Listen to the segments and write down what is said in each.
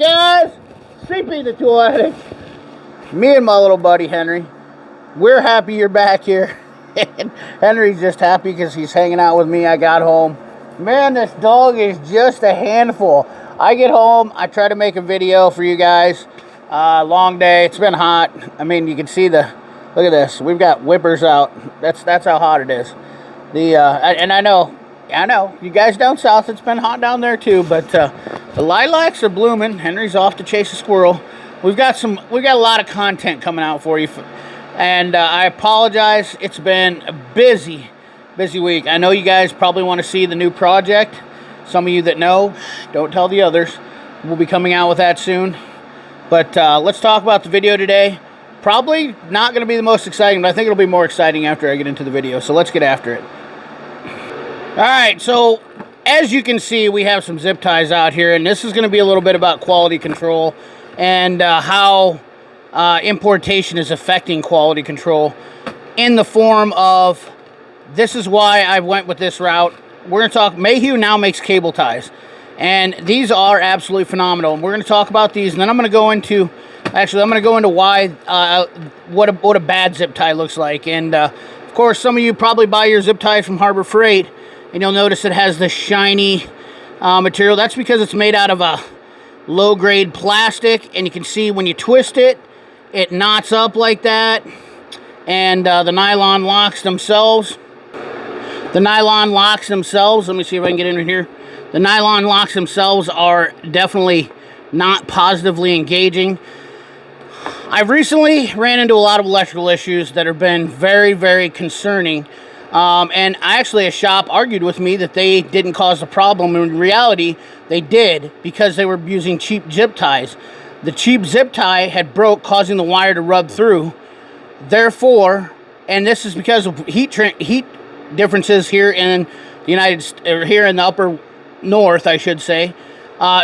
up, guys? CP the Tool Addict. Me and my little buddy Henry. We're happy you're back here. And Henry's just happy because he's hanging out with me. I got home. Man, this dog is just a handful. I get home, I try to make a video for you guys. Long day. It's been hot. I mean, you can see the. Look at this. We've got whippers out. That's how hot it is. And I know, you guys down south, it's been hot down there too, but the lilacs are blooming. Henry's off to chase a squirrel. We've got a lot of content coming out for you, and I apologize. It's been a busy week. I know you guys probably want to see the new project. Some of you that know, don't tell the others. We'll be coming out with that soon. But let's talk about the video today. Probably not going to be the most exciting, but I think it'll be more exciting after I get into the video. So let's get after it. Alright, so as you can see, we have some zip ties out here, and this is going to be a little bit about quality control and how importation is affecting quality control in the form of, this is why I went with this route. We're going to talk, Mayhew now makes cable ties, and these are absolutely phenomenal. And we're going to talk about these, and then I'm going to go into, why, what a bad zip tie looks like. And of course, some of you probably buy your zip ties from Harbor Freight, and you'll notice it has the shiny material. That's because it's made out of a low-grade plastic, and you can see when you twist it, it knots up like that. And the nylon locks themselves. Let me see if I can get in here. The nylon locks themselves are definitely not positively engaging. I've recently ran into a lot of electrical issues that have been very, very concerning. And actually, a shop argued with me that they didn't cause the problem. In reality, they did, because they were using cheap zip ties. The cheap zip tie had broke, causing the wire to rub through. Therefore, and this is because of heat differences here in the here in the upper north, I should say.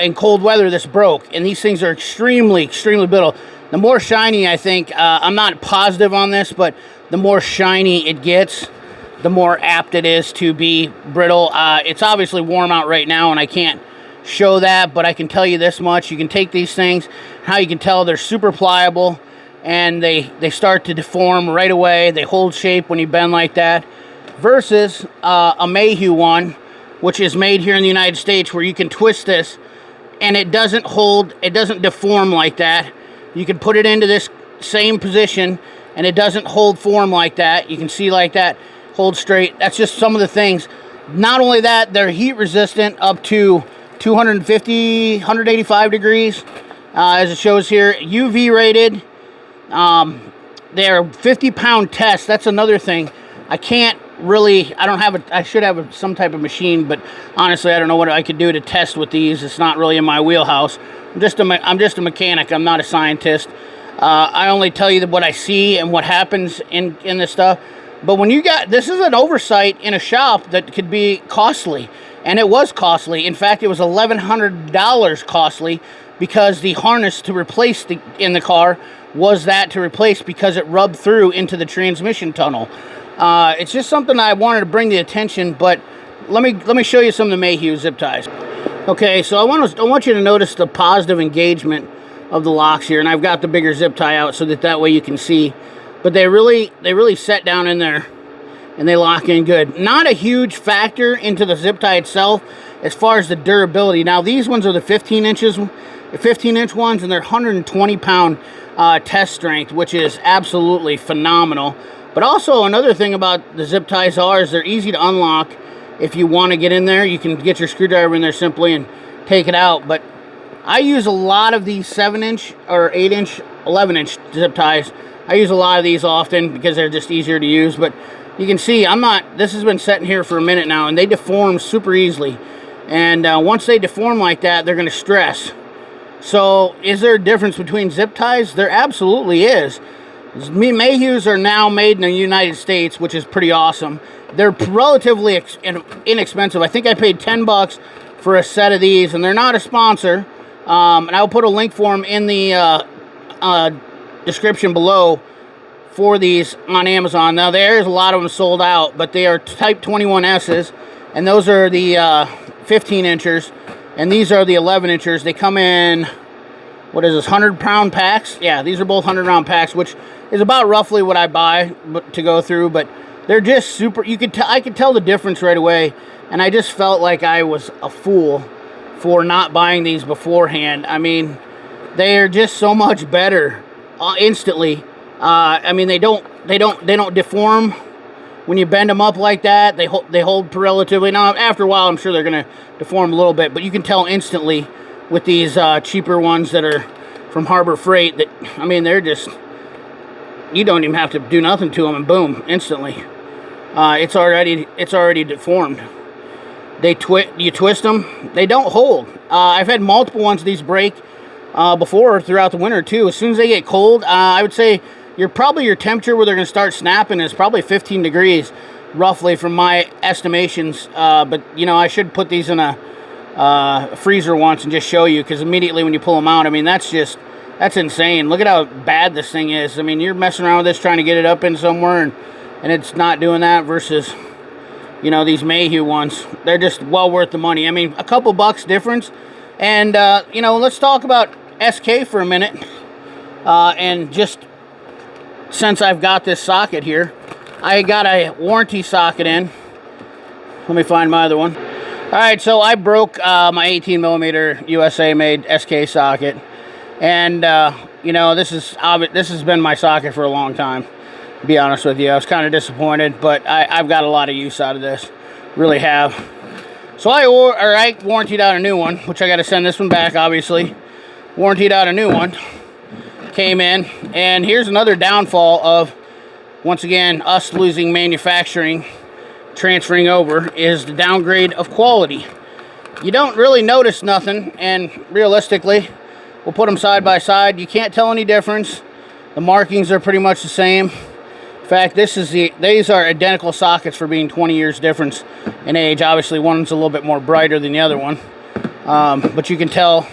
In cold weather, this broke, and these things are extremely brittle. The more shiny, I think, I'm not positive on this, but the more shiny it gets, the more apt it is to be brittle. It's obviously warm out right now, and I can't show that, but I can tell you this much. You can take these things, how you can tell they're super pliable, and they start to deform right away. They hold shape when you bend like that, versus a Mayhew one, which is made here in the United States, where you can twist this, and it doesn't deform like that. You can put it into this same position, and it doesn't hold form like that. You can see like that. Hold straight. That's just some of the things. Not only that, they're heat resistant up to 250, 185 degrees, as it shows here. UV rated. They're 50-pound tests. That's another thing. I should have some type of machine, but honestly, I don't know what I could do to test with these. It's not really in my wheelhouse. I'm just a mechanic. I'm not a scientist. I only tell you what I see and what happens in this stuff. But when this is an oversight in a shop that could be costly, and it was costly. In fact, it was $1,100 costly, because the harness to replace in the car was to replace because it rubbed through into the transmission tunnel. It's just something I wanted to bring to attention. But let me show you some of the Mayhew zip ties. Okay, so I want you to notice the positive engagement of the locks here, and I've got the bigger zip tie out so that way you can see. But they really set down in there, and they lock in good. Not a huge factor into the zip tie itself as far as the durability. Now, these ones are the 15-inch ones, and they're 120-pound test strength, which is absolutely phenomenal. But also, another thing about the zip ties is they're easy to unlock. If you want to get in there, you can get your screwdriver in there simply and take it out. But I use a lot of these 7-inch or 8-inch, 11-inch zip ties. I use a lot of these often because they're just easier to use. But you can see, this has been sitting here for a minute now, and they deform super easily. And once they deform like that, they're going to stress. So, is there a difference between zip ties? There absolutely is. Mayhews are now made in the United States, which is pretty awesome. They're relatively inexpensive. I think I paid $10 for a set of these, and they're not a sponsor. And I'll put a link for them in the description below for these on Amazon. Now, there's a lot of them sold out, but they are Type 21S's, and those are the 15-inchers, and these are the 11-inchers. They come in what is this, 100-pound packs? Yeah, these are both 100-round packs, which is about roughly what I buy to go through, but they're just super. I could tell the difference right away, and I just felt like I was a fool for not buying these beforehand. I mean, they are just so much better instantly. I mean, they don't deform when you bend them up like that. They hold relatively. Now, after a while, I'm sure they're gonna deform a little bit, but you can tell instantly with these cheaper ones that are from Harbor Freight that, I mean, they're just, you don't even have to do nothing to them, and boom, instantly, it's already deformed. You twist them, they don't hold. I've had multiple ones of these break before throughout the winter too. As soon as they get cold, I would say your temperature where they're going to start snapping is probably 15 degrees, roughly, from my estimations. But you know, I should put these in a freezer once and just show you, because immediately when you pull them out, I mean, that's insane. Look at how bad this thing is. I mean, you're messing around with this trying to get it up in somewhere, and it's not doing that, versus, you know, these Mayhew ones. They're just well worth the money. I mean, a couple bucks difference. And, you know, let's talk about SK for a minute. And just since I've got this socket here, I got a warranty socket in. Let me find my other one. Alright, so I broke my 18mm USA made SK socket. And, you know, this has been my socket for a long time, to be honest with you. I was kind of disappointed, but I've got a lot of use out of this. Really have. So I warrantied out a new one, which I got to send this one back, obviously. Warrantied out a new one. Came in, and here's another downfall of, once again, us losing manufacturing, transferring over, is the downgrade of quality. You don't really notice nothing, and realistically, we'll put them side by side. You can't tell any difference. The markings are pretty much the same. In fact, these are identical sockets for being 20 years difference in age. Obviously, one's a little bit more brighter than the other one. But you can tell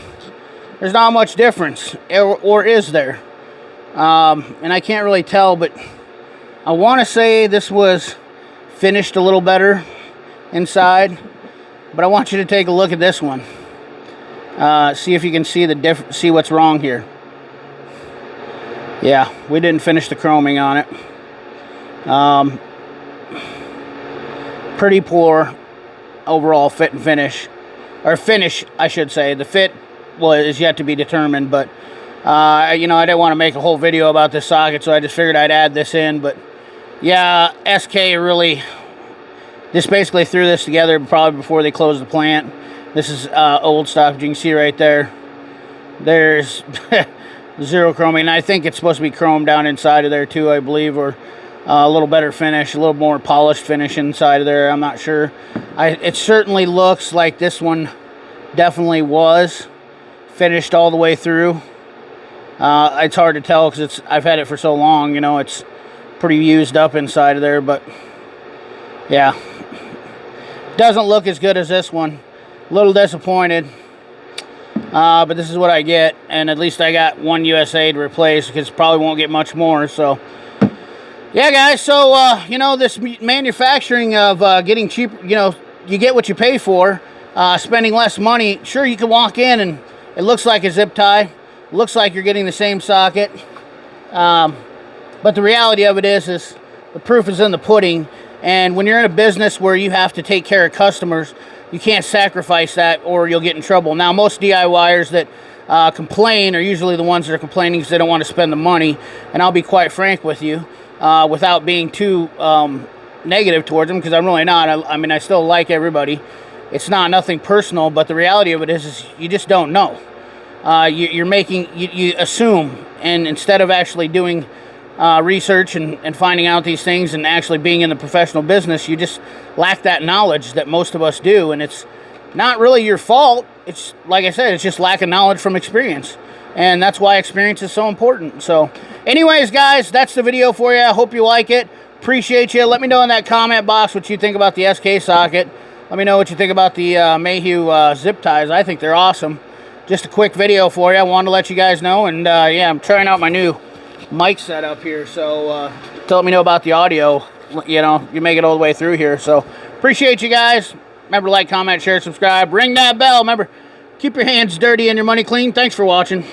there's not much difference, or is there? And I can't really tell, but I want to say this was finished a little better inside. But I want you to take a look at this one. See if you can see what's wrong here. Yeah, we didn't finish the chroming on it. Pretty poor overall fit and finish, or finish, I should say. The fit is yet to be determined, but you know, I didn't want to make a whole video about this socket, so I just figured I'd add this in. But yeah, SK really just basically threw this together probably before they closed the plant. This is old stock. You can see right there, there's zero chroming. I think it's supposed to be chrome down inside of there too, I believe, or a little better finish, a little more polished finish inside of there. I'm not sure. It certainly looks like this one definitely was finished all the way through. It's hard to tell because I've had it for so long. You know, it's pretty used up inside of there, but yeah, doesn't look as good as this one. A little disappointed, but this is what I get, and at least I got one USA to replace, because probably won't get much more. So yeah, guys, so you know, this manufacturing of getting cheap, you know, you get what you pay for, spending less money. Sure, you can walk in and it looks like a zip tie, looks like you're getting the same socket, but the reality of it is the proof is in the pudding. And when you're in a business where you have to take care of customers, you can't sacrifice that, or you'll get in trouble. Now, most DIYers that complain are usually the ones that are complaining because they don't want to spend the money. And I'll be quite frank with you, without being too negative towards them, because I'm really not. I mean, I still like everybody. It's nothing personal, but the reality of it is you just don't know. You assume, and instead of actually doing research and finding out these things and actually being in the professional business, you just lack that knowledge that most of us do. And it's not really your fault. It's, like I said, it's just lack of knowledge from experience, and that's why experience is so important. So anyways, guys, that's the video for you. I hope you like it. Appreciate you. Let me know in that comment box what you think about the SK socket. Let me know what you think about the Mayhew zip ties. I think they're awesome. Just a quick video for you. I wanted to let you guys know. And yeah, I'm trying out my new mic setup here, so let me know about the audio. You know, you make it all the way through here. So appreciate you guys. Remember to like, comment, share, subscribe, ring that bell. Remember, keep your hands dirty and your money clean. Thanks for watching.